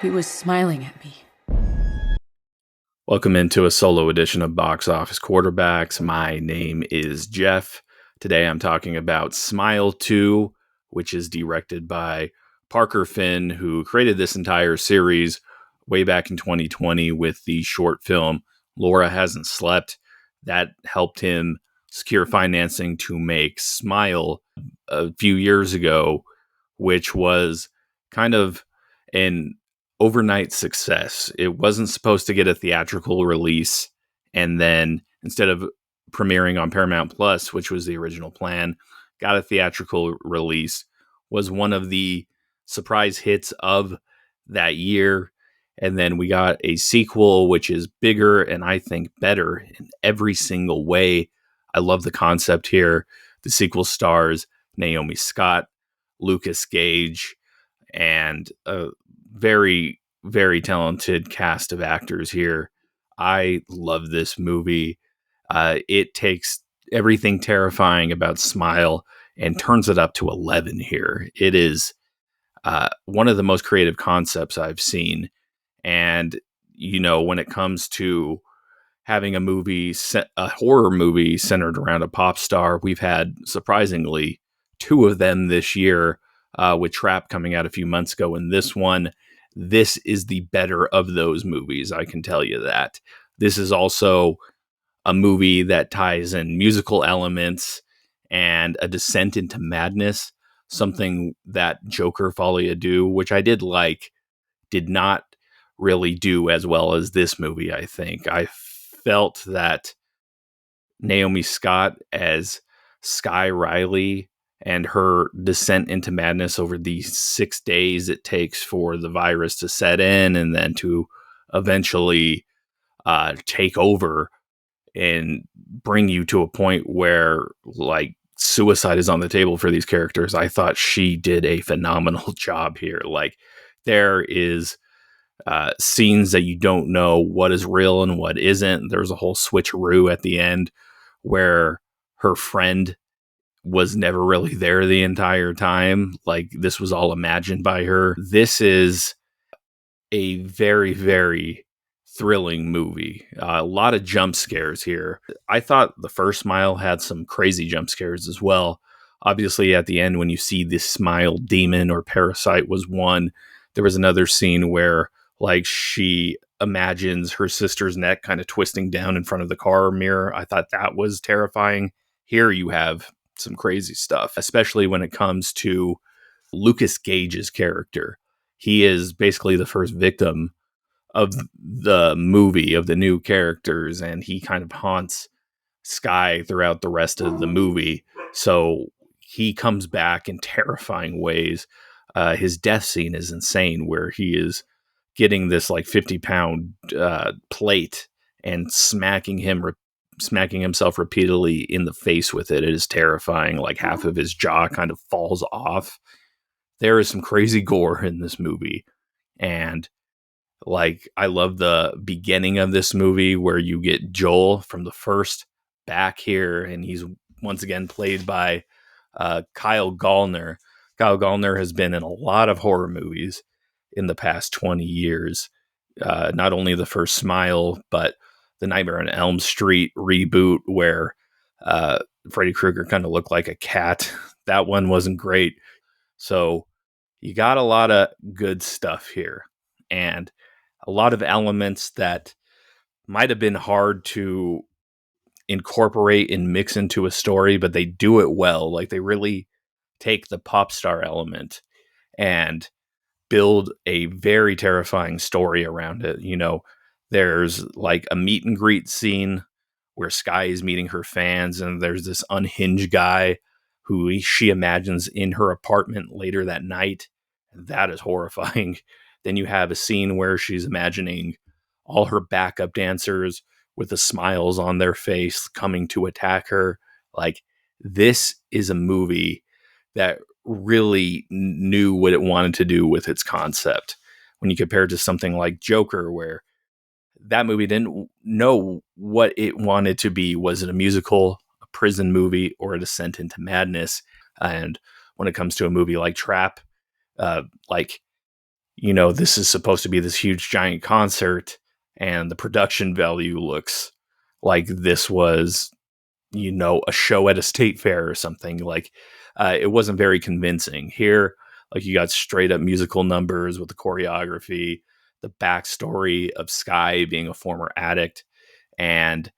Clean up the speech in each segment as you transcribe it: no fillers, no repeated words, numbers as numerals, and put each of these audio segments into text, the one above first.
He was smiling at me. Welcome into a solo edition of Box Office Quarterbacks. My name is Jeff. Today I'm talking about Smile 2, which is directed by Parker Finn, who created this entire series way back in 2020 with the short film Laura Hasn't Slept. That helped him secure financing to make Smile a few years ago, which was kind of an overnight success. It wasn't supposed to get a theatrical release, and then instead of premiering on Paramount Plus, which was the original plan, got a theatrical release, was one of the surprise hits of that year. And then we got a sequel, which is bigger and I think better in every single way. I love the concept here. The sequel stars Naomi Scott, Lucas Gage, and a very, very talented cast of actors here. I love this movie. It takes everything terrifying about Smile and turns it up to 11 here. It is one of the most creative concepts I've seen. And, you know, when it comes to having a horror movie centered around a pop star, we've had surprisingly two of them this year, with Trap coming out a few months ago. And this is the better of those movies. I can tell you that. This is also a movie that ties in musical elements and a descent into madness, something that Joker Folie à Deux, which I did like, did not really do as well as this movie, I think. I felt that Naomi Scott as Sky Riley and her descent into madness over the 6 days it takes for the virus to set in and then to eventually take over and bring you to a point where like suicide is on the table for these characters. I thought she did a phenomenal job here. Like there is scenes that you don't know what is real and what isn't. There's a whole switcheroo at the end where her friend was never really there the entire time. Like this was all imagined by her. This is a very, very thrilling movie. A lot of jump scares here. I thought the first Smile had some crazy jump scares as well. Obviously, at the end, when you see this Smile demon or parasite was one, there was another scene where like she imagines her sister's neck kind of twisting down in front of the car mirror. I thought that was terrifying. Here you have some crazy stuff, especially when it comes to Lucas Gage's character. He is basically the first victim of the movie, of the new characters, and he kind of haunts Sky throughout the rest of the movie. So he comes back in terrifying ways. His death scene is insane, where he is getting this like 50-pound plate and smacking himself repeatedly in the face with it. It is terrifying. Like half of his jaw kind of falls off. There is some crazy gore in this movie. And like, I love the beginning of this movie where you get Joel from the first back here. And he's once again played by Kyle Gallner. Kyle Gallner has been in a lot of horror movies in the past 20 years. Not only the first Smile, but the Nightmare on Elm Street reboot where Freddy Krueger kind of looked like a cat. That one wasn't great. So you got a lot of good stuff here and a lot of elements that might have been hard to incorporate and mix into a story, but they do it well. Like they really take the pop star element and build a very terrifying story around it. You know, there's like a meet and greet scene where Sky is meeting her fans, and there's this unhinged guy who she imagines in her apartment later that night. That is horrifying. Then you have a scene where she's imagining all her backup dancers with the smiles on their face coming to attack her. Like, this is a movie that really knew what it wanted to do with its concept. When you compare it to something like Joker, where that movie didn't know what it wanted to be. Was it a musical, a prison movie, or a descent into madness? And when it comes to a movie like Trap, like this is supposed to be this huge giant concert, and the production value looks like this was, a show at a state fair or something. Like, it wasn't very convincing. Here, like, you got straight up musical numbers with the choreography, the backstory of Sky being a former addict, and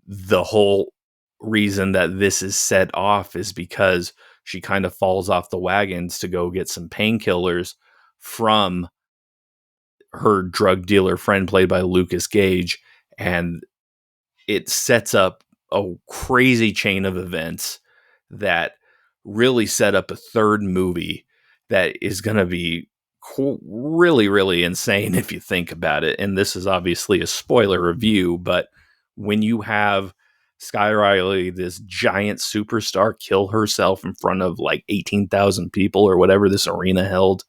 the whole reason that this is set off is because she kind of falls off the wagons to go get some painkillers from her drug dealer friend played by Lucas Gage, and it sets up a crazy chain of events that really set up a third movie that is going to be really, really insane if you think about it. And this is obviously a spoiler review, but when you have Sky Riley, this giant superstar, kill herself in front of like 18,000 people or whatever this arena held,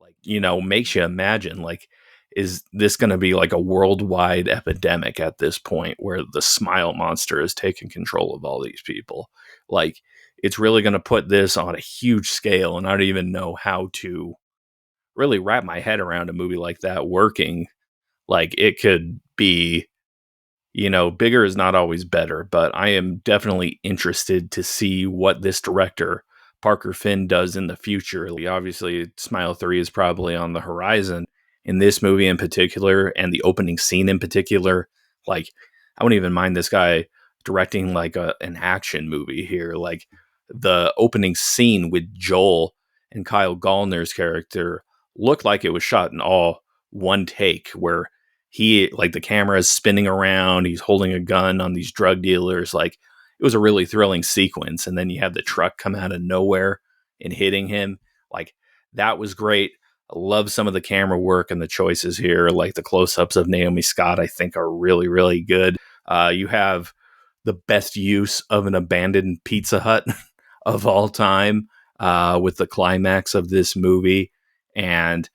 like, makes you imagine, like, is this going to be like a worldwide epidemic at this point where the smile monster is taking control of all these people? Like, it's really going to put this on a huge scale, and I don't even know how to really wrap my head around a movie like that working. Like, it could be, bigger is not always better, but I am definitely interested to see what this director, Parker Finn, does in the future. Obviously, Smile 3 is probably on the horizon. In this movie in particular, and the opening scene in particular, like, I wouldn't even mind this guy directing like an action movie here. Like, the opening scene with Joel and Kyle Gallner's character looked like it was shot in all one take, where he, like, the camera is spinning around, he's holding a gun on these drug dealers. Like, it was a really thrilling sequence, and then you have the truck come out of nowhere and hitting him. Like, that was great. I love some of the camera work and the choices here. Like, the close-ups of Naomi Scott, I think, are really, really good. You have the best use of an abandoned Pizza Hut of all time with the climax of this movie. And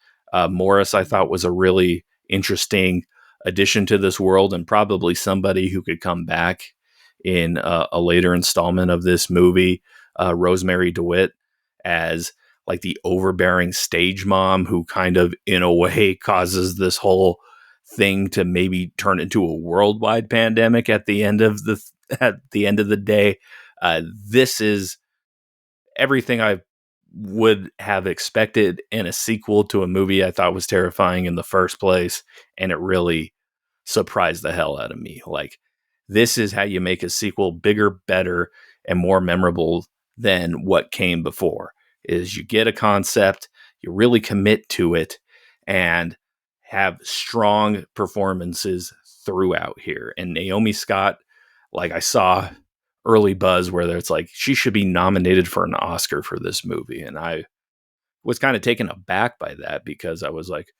Morris, I thought, was a really interesting addition to this world, and probably somebody who could come back in a later installment of this movie. Rosemary DeWitt as like the overbearing stage mom who kind of, in a way, causes this whole thing to maybe turn into a worldwide pandemic at the end of the day. This is everything I would have expected in a sequel to a movie I thought was terrifying in the first place, and it really surprised the hell out of me. Like, this is how you make a sequel bigger, better, and more memorable than what came before. Is you get a concept, you really commit to it, and have strong performances throughout here. And Naomi Scott, like, I saw early buzz where it's like she should be nominated for an Oscar for this movie, and I was kind of taken aback by that, because I was like,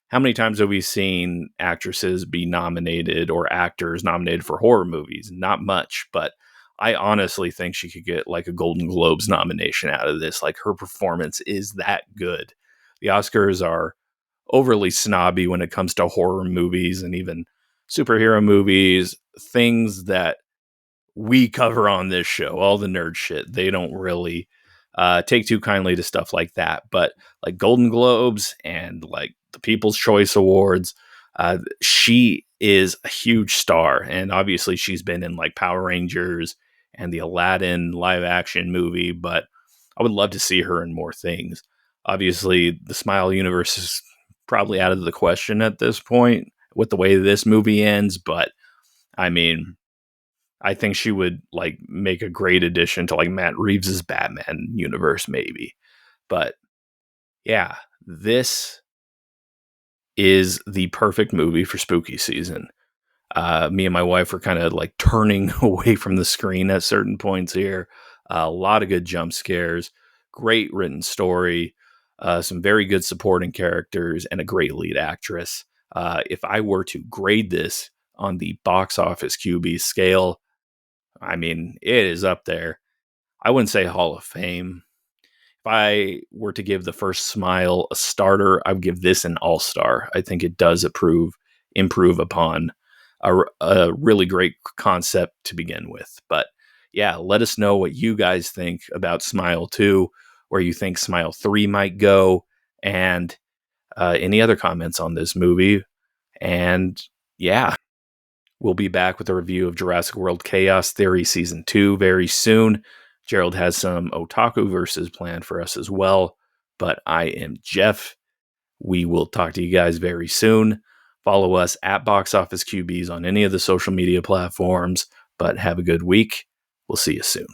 how many times have we seen actresses be nominated or actors nominated for horror movies? Not much, but I honestly think she could get like a Golden Globes nomination out of this. Like, her performance is that good. The Oscars are overly snobby when it comes to horror movies and even superhero movies, things that we cover on this show, all the nerd shit. They don't really take too kindly to stuff like that. But like Golden Globes and like the People's Choice Awards, she is a huge star. And obviously she's been in like Power Rangers and the Aladdin live action movie, but I would love to see her in more things. Obviously, the Smile universe is probably out of the question at this point with the way this movie ends, but I mean, I think she would like make a great addition to like Matt Reeves's Batman universe, maybe. But yeah, this is the perfect movie for spooky season. Me and my wife were kind of like turning away from the screen at certain points here. A lot of good jump scares, great written story, some very good supporting characters, and a great lead actress. If I were to grade this on the box office QB scale, I mean, it is up there. I wouldn't say Hall of Fame. If I were to give the first Smile a starter, I would give this an all-star. I think it does improve upon a really great concept to begin with. But yeah, let us know what you guys think about Smile 2, where you think Smile 3 might go. And any other comments on this movie. And yeah, we'll be back with a review of Jurassic World Chaos Theory Season 2 very soon. Gerald has some Otaku verses planned for us as well. But I am Jeff. We will talk to you guys very soon. Follow us at Box Office QBs on any of the social media platforms. But have a good week. We'll see you soon.